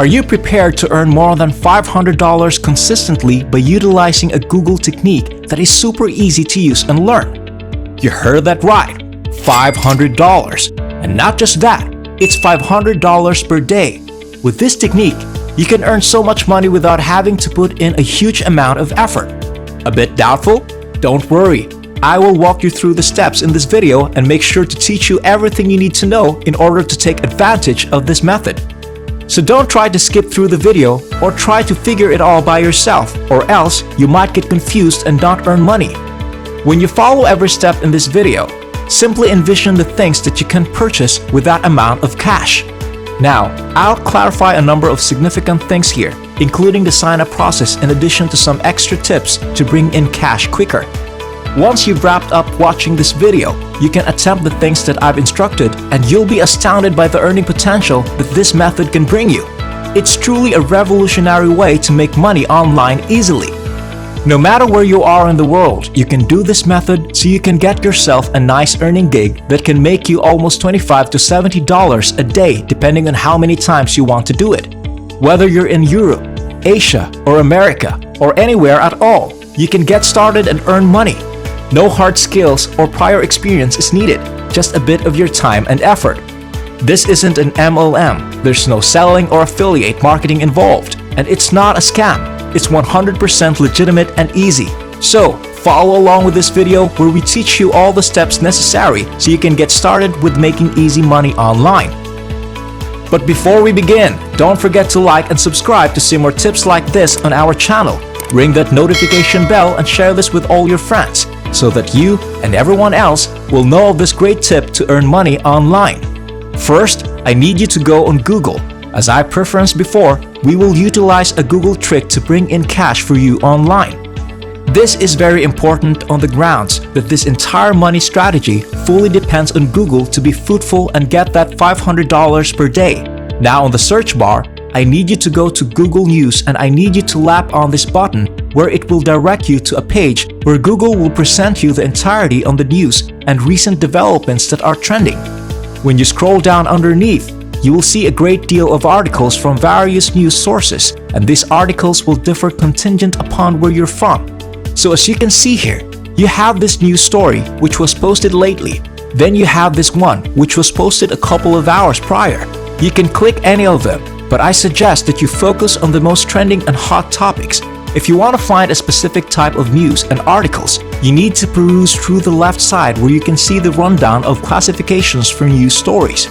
Are you prepared to earn more than $500 consistently by utilizing a Google technique that is super easy to use and learn? You heard that right, $500. And not just that, it's $500 per day. With this technique, you can earn so much money without having to put in a huge amount of effort. A bit doubtful? Don't worry. I will walk you through the steps in this video and make sure to teach you everything you need to know in order to take advantage of this method. So don't try to skip through the video or try to figure it all by yourself, or else you might get confused and not earn money. When you follow every step in this video, simply envision the things that you can purchase with that amount of cash. Now, I'll clarify a number of significant things here, including the sign-up process in addition to some extra tips to bring in cash quicker. Once you've wrapped up watching this video, you can attempt the things that I've instructed and you'll be astounded by the earning potential that this method can bring you. It's truly a revolutionary way to make money online easily. No matter where you are in the world, you can do this method so you can get yourself a nice earning gig that can make you almost $25 to $70 a day depending on how many times you want to do it. Whether you're in Europe, Asia, or America, or anywhere at all, you can get started and earn money. No hard skills or prior experience is needed, just a bit of your time and effort. This isn't an MLM, there's no selling or affiliate marketing involved, and it's not a scam. It's 100% legitimate and easy. So, follow along with this video where we teach you all the steps necessary so you can get started with making easy money online. But before we begin, don't forget to like and subscribe to see more tips like this on our channel. Ring that notification bell and share this with all your friends so that you and everyone else will know of this great tip to earn money online. First, I need you to go on Google. As I preferenced before, we will utilize a Google trick to bring in cash for you online. This is very important on the grounds that this entire money strategy fully depends on Google to be fruitful and get that $500 per day. Now on the search bar, I need you to go to Google News and I need you to lap on this button where it will direct you to a page where Google will present you the entirety on the news and recent developments that are trending. When you scroll down underneath, you will see a great deal of articles from various news sources, and these articles will differ contingent upon where you're from. So as you can see here, you have this news story which was posted lately. Then you have this one which was posted a couple of hours prior. You can click any of them, but I suggest that you focus on the most trending and hot topics. If you want to find a specific type of news and articles, you need to peruse through the left side where you can see the rundown of classifications for news stories.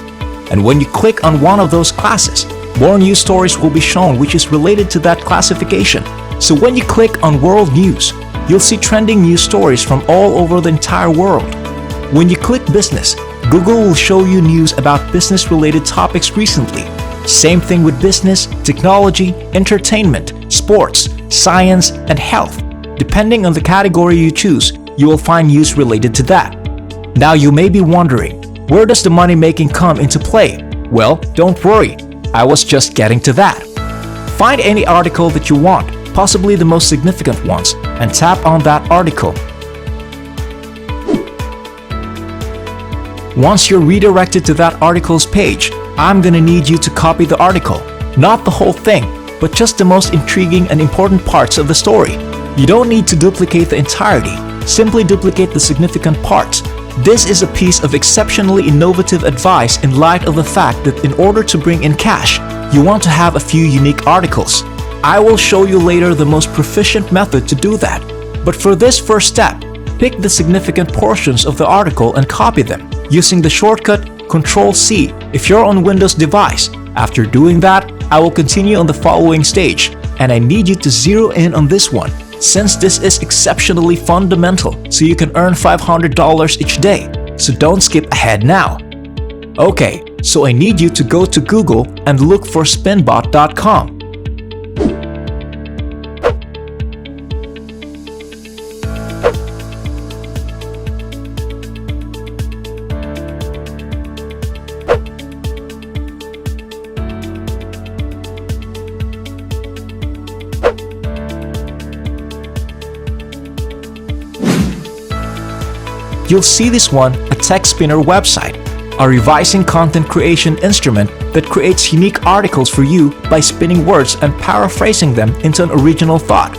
And when you click on one of those classes, more news stories will be shown which is related to that classification. So when you click on World News, you'll see trending news stories from all over the entire world. When you click Business, Google will show you news about business-related topics recently. Same thing with business, technology, entertainment, sports, science, and health. Depending on the category you choose, you will find news related to that. Now you may be wondering, where does the money making come into play? Well, don't worry, I was just getting to that. Find any article that you want, possibly the most significant ones, and tap on that article. Once you're redirected to that article's page, I'm gonna need you to copy the article. Not the whole thing, but just the most intriguing and important parts of the story. You don't need to duplicate the entirety, simply duplicate the significant parts. This is a piece of exceptionally innovative advice in light of the fact that in order to bring in cash, you want to have a few unique articles. I will show you later the most proficient method to do that. But for this first step, pick the significant portions of the article and copy them using the shortcut Ctrl+C if you're on Windows device. After doing that, I will continue on the following stage, and I need you to zero in on this one since this is exceptionally fundamental so you can earn $500 each day. So don't skip ahead now. Okay, so I need you to go to Google and look for spinbot.com. You'll see this one, a TechSpinner website. a revising content creation instrument that creates unique articles for you by spinning words and paraphrasing them into an original thought.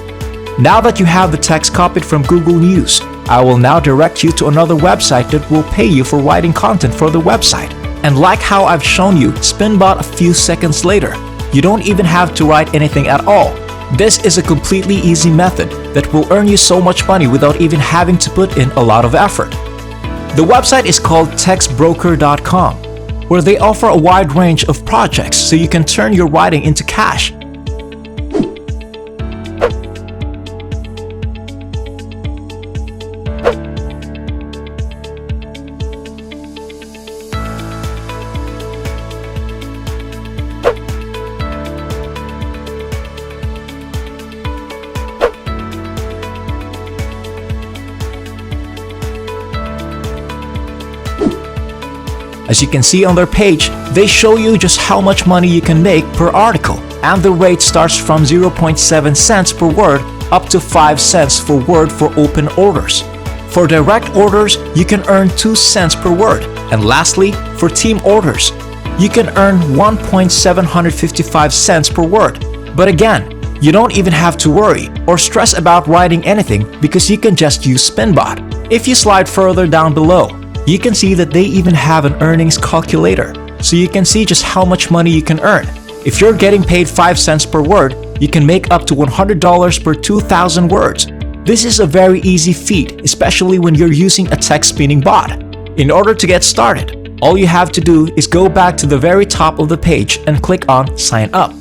Now that you have the text copied from Google News, I will now direct you to another website that will pay you for writing content for the website. And like how I've shown you Spinbot a few seconds later, you don't even have to write anything at all. This is a completely easy method that will earn you so much money without even having to put in a lot of effort. The website is called textbroker.com, where they offer a wide range of projects so you can turn your writing into cash. As you can see on their page, they show you just how much money you can make per article, and the rate starts from 0.7 cents per word up to 5 cents per word for open orders. For direct orders, you can earn 2 cents per word, and lastly, for team orders, you can earn 1.755 cents per word. But again, you don't even have to worry or stress about writing anything because you can just use Spinbot. If you slide further down below, you can see that they even have an earnings calculator, so you can see just how much money you can earn. If you're getting paid 5 cents per word, you can make up to $100 per 2,000 words. This is a very easy feat, especially when you're using a text spinning bot. In order to get started, all you have to do is go back to the very top of the page and click on Sign Up.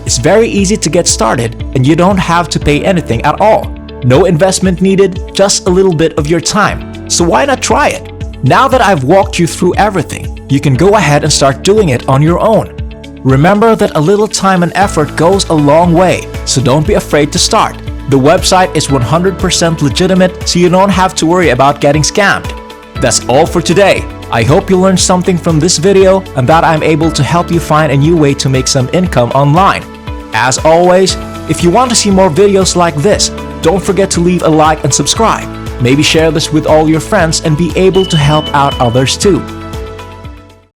It's very easy to get started and you don't have to pay anything at all. No investment needed, just a little bit of your time. So why not try it? Now that I've walked you through everything, you can go ahead and start doing it on your own. Remember that a little time and effort goes a long way, so don't be afraid to start. The website is 100% legitimate, so you don't have to worry about getting scammed. That's all for today. I hope you learned something from this video and that I'm able to help you find a new way to make some income online. As always, if you want to see more videos like this, don't forget to leave a like and subscribe. Maybe share this with all your friends and be able to help out others too.